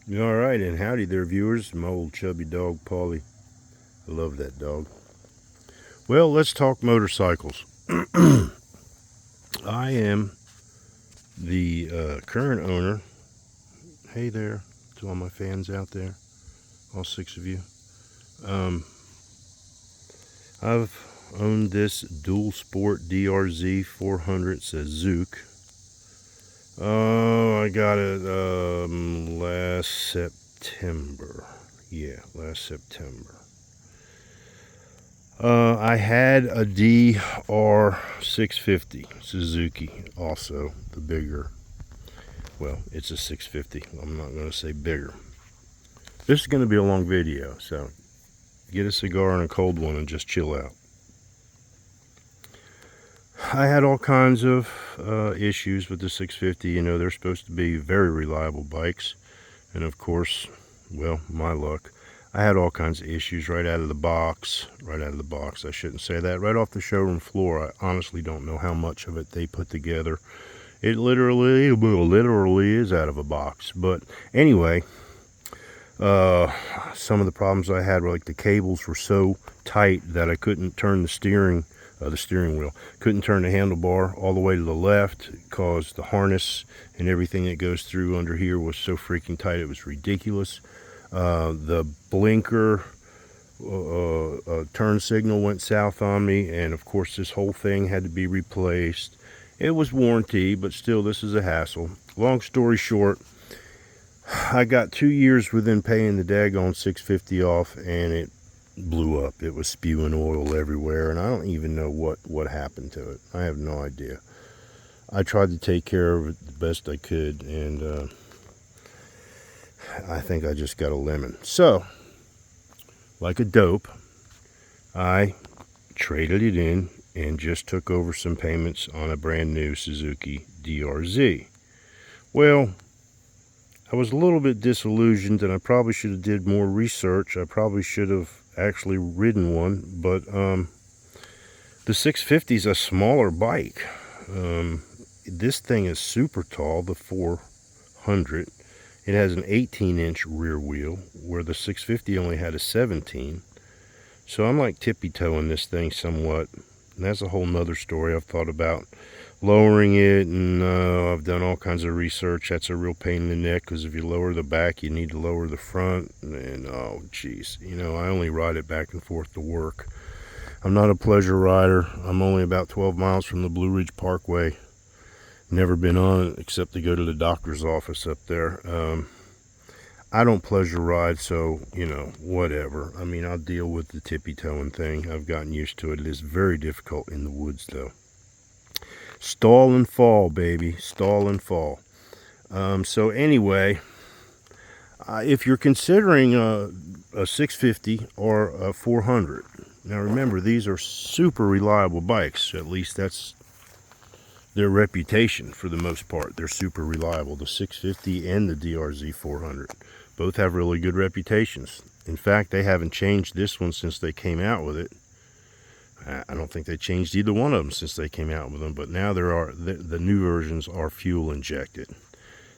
All right, and howdy there, viewers. My old chubby dog, Paulie. I love that dog. Well, let's talk motorcycles. I am the current owner. Hey there to all my fans out there, all 6 of you. Um, I've owned this dual sport Drz400 Suzuki. Oh, I got it last September. Yeah, last September. I had a Drz400 Suzuki, also the bigger. Well, it's a 650. I'm not going to say bigger. This is going to be a long video, so get a cigar and a cold one and just chill out. I had all kinds of issues with the 650. You know, they're supposed to be very reliable bikes. And of course, well, my luck, I had all kinds of issues right out of the box. I shouldn't say that. Right off the showroom floor. I honestly don't know how much of it they put together. It literally is out of a box. But anyway, some of the problems I had were like the cables were so tight that I couldn't turn the steering wheel. Couldn't turn the handlebar all the way to the left because the harness and everything that goes through under here was so freaking tight. It was ridiculous. The blinker turn signal went south on me, and of course this whole thing had to be replaced. It was warranty, but still, this is a hassle. Long story short, I got 2 years within paying the daggone 650 off, and it blew up. It was spewing oil everywhere, and I don't even know what happened to it. I have no idea. I tried to take care of it the best I could, and I think I just got a lemon. So, like a dope, I traded it in and just took over some payments on a brand new Suzuki DRZ. Well, I was a little bit disillusioned, and I probably should have did more research. I probably should have actually ridden one, but the 650 is a smaller bike. This thing is super tall, the 400. It has an 18-inch rear wheel, where the 650 only had a 17. So I'm like tippy-toeing this thing somewhat. And that's a whole nother story. I've thought about lowering it, and I've done all kinds of research. That's a real pain in the neck, because if you lower the back, you need to lower the front. And oh, geez. You know, I only ride it back and forth to work. I'm not a pleasure rider. I'm only about 12 miles from the Blue Ridge Parkway. Never been on it except to go to the doctor's office up there. I don't pleasure ride, so, you know, whatever. I mean, I'll deal with the tippy-toeing thing. I've gotten used to it. It is very difficult in the woods, though. Stall and fall, baby. Stall and fall. So anyway, if you're considering a 650 or a 400, now remember, these are super reliable bikes. At least that's their reputation for the most part. They're super reliable. The 650 and the DRZ 400 both have really good reputations. In fact, they haven't changed this one since they came out with it. I don't think they changed either one of them since they came out with them, but now the new versions are fuel injected.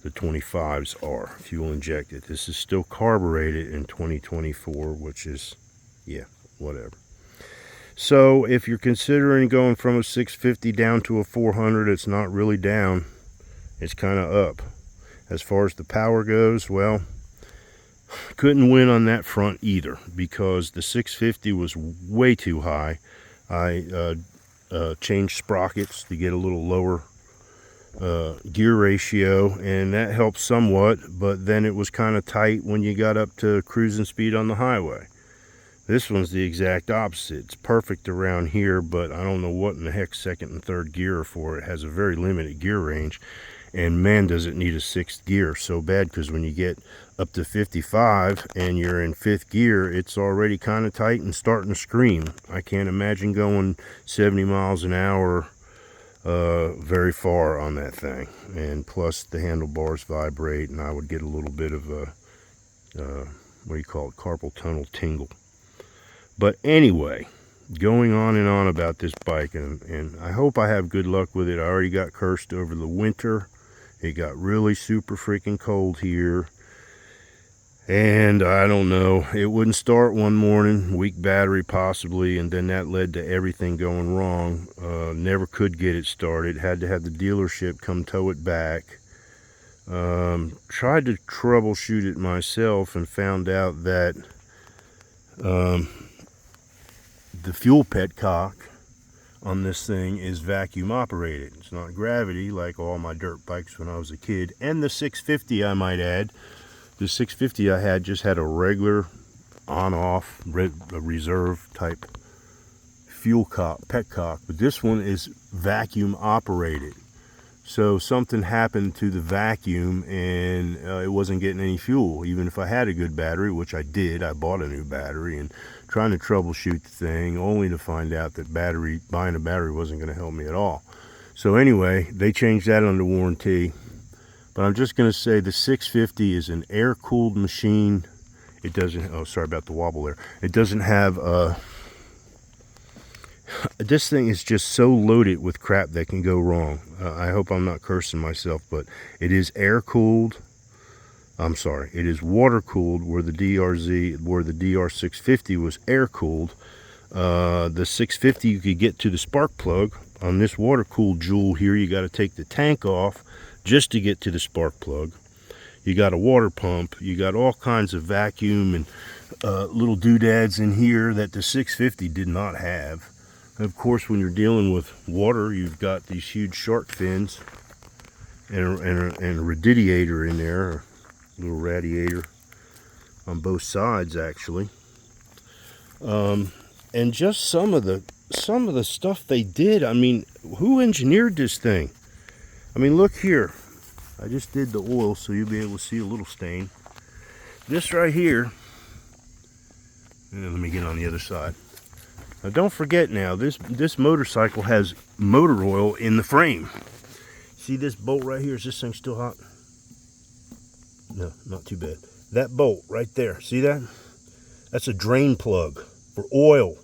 The 25s are fuel injected. This is still carbureted in 2024, which is, yeah, whatever. So if you're considering going from a 650 down to a 400, it's not really down. It's kind of up. As far as the power goes, well, couldn't win on that front either, because the 650 was way too high. I changed sprockets to get a little lower gear ratio, and that helped somewhat, but then it was kind of tight when you got up to cruising speed on the highway. This one's the exact opposite. It's perfect around here, but I don't know what in the heck second and third gear are for. It has a very limited gear range, and man, does it need a sixth gear so bad, because when you get up to 55 and you're in fifth gear, it's already kind of tight and starting to scream. I can't imagine going 70 miles an hour very far on that thing. And plus the handlebars vibrate, and I would get a little bit of a what do you call it, carpal tunnel tingle. But anyway, going on and on about this bike, and I hope I have good luck with it. I already got cursed over the winter. It got really super freaking cold here. And I don't know, it wouldn't start one morning, weak battery possibly, and then that led to everything going wrong. Never could get it started, had to have the dealership come tow it back. Tried to troubleshoot it myself and found out that the fuel petcock on this thing is vacuum operated. It's not gravity like all my dirt bikes when I was a kid. And the 650, I might add, the 650 I had just had a regular on-off reserve type fuel petcock, but this one is vacuum operated. So something happened to the vacuum and it wasn't getting any fuel. Even if I had a good battery, which I did, I bought a new battery and trying to troubleshoot the thing, only to find out that buying a battery wasn't going to help me at all. So anyway, they changed that under warranty. But I'm just going to say the 650 is an air-cooled machine. It doesn't, oh, sorry about the wobble there. It doesn't have this thing is just so loaded with crap that can go wrong. I hope I'm not cursing myself, but it is air-cooled. I'm sorry, it is water-cooled, where the Drz650 was air-cooled. The 650, you could get to the spark plug. On this water-cooled Joule here, you got to take the tank off just to get to the spark plug. You got a water pump. You got all kinds of vacuum and little doodads in here that the 650 did not have. Of course, when you're dealing with water, you've got these huge shark fins and a radiator in there, a little radiator on both sides, actually. And just some of the stuff they did. I mean, who engineered this thing? I mean, look here. I just did the oil, so you'll be able to see a little stain. This right here. And let me get on the other side. Now don't forget now, this motorcycle has motor oil in the frame. See this bolt right here? Is this thing still hot? No, not too bad. That bolt right there, see that? That's a drain plug for oil.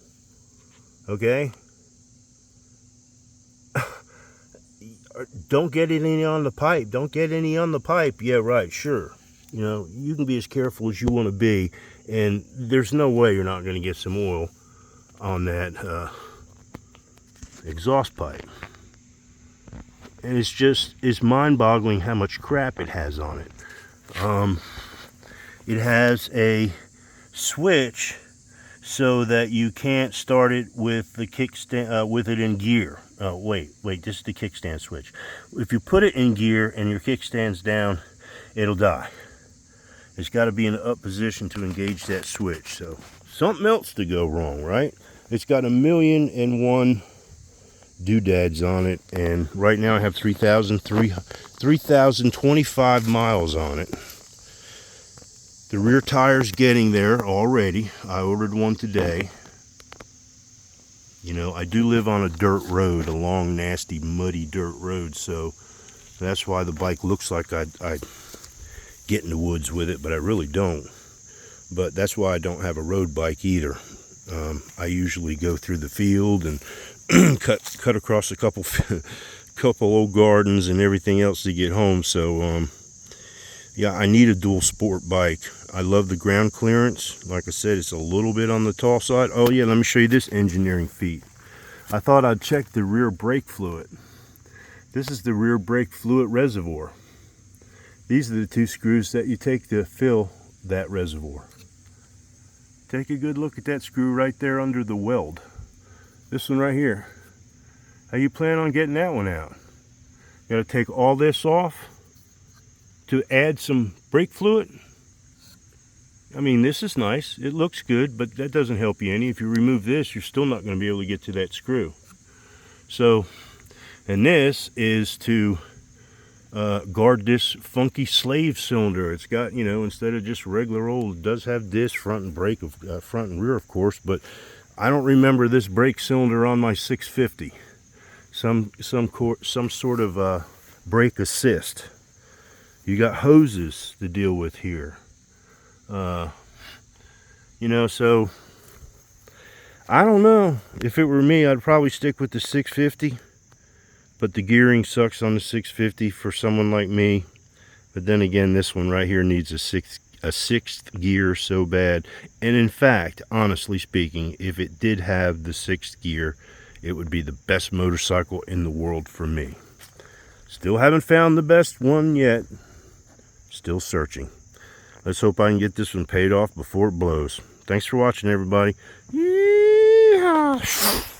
Okay? Don't get any on the pipe. Don't get any on the pipe. Yeah, right, sure. You know, you can be as careful as you want to be, and there's no way you're not going to get some oil on that exhaust pipe. And it's mind-boggling how much crap it has on it. It has a switch so that you can't start it with the kickstand, with it in gear. Wait, this is the kickstand switch. If you put it in gear and your kickstand's down, it'll die. It's got to be in an up position to engage that switch. So something else to go wrong, right? It's got 1,000,001 doodads on it, and right now I have 3,025 miles on it. The rear tire's getting there already. I ordered one today. You know, I do live on a dirt road, a long, nasty, muddy dirt road, so that's why the bike looks like I'd get in the woods with it, but I really don't. But that's why I don't have a road bike either. I usually go through the field and cut across a couple old gardens and everything else to get home. So yeah, I need a dual sport bike. I love the ground clearance. Like I said, it's a little bit on the tall side. Oh yeah, let me show you this engineering feat. I thought I'd check the rear brake fluid. This is the rear brake fluid reservoir. These are the two screws that you take to fill that reservoir. Take a good look at that screw right there under the weld. This one right here. How you plan on getting that one out? You gotta take all this off to add some brake fluid. I mean, this is nice. It looks good, but that doesn't help you any. If you remove this, you're still not going to be able to get to that screw. So, and this is to guard this funky slave cylinder. It's got, you know, instead of just regular old, it does have this front and brake of front and rear, of course, but I don't remember this brake cylinder on my 650. Some sort of brake assist. You got hoses to deal with here. You know, so I don't know. If it were me, I'd probably stick with the 650, but the gearing sucks on the 650 for someone like me. But then again, this one right here needs a a sixth gear so bad. And in fact, honestly speaking, if it did have the sixth gear, it would be the best motorcycle in the world for me. Still haven't found the best one yet. Still searching. Let's hope I can get this one paid off before it blows. Thanks for watching, everybody. Yeehaw!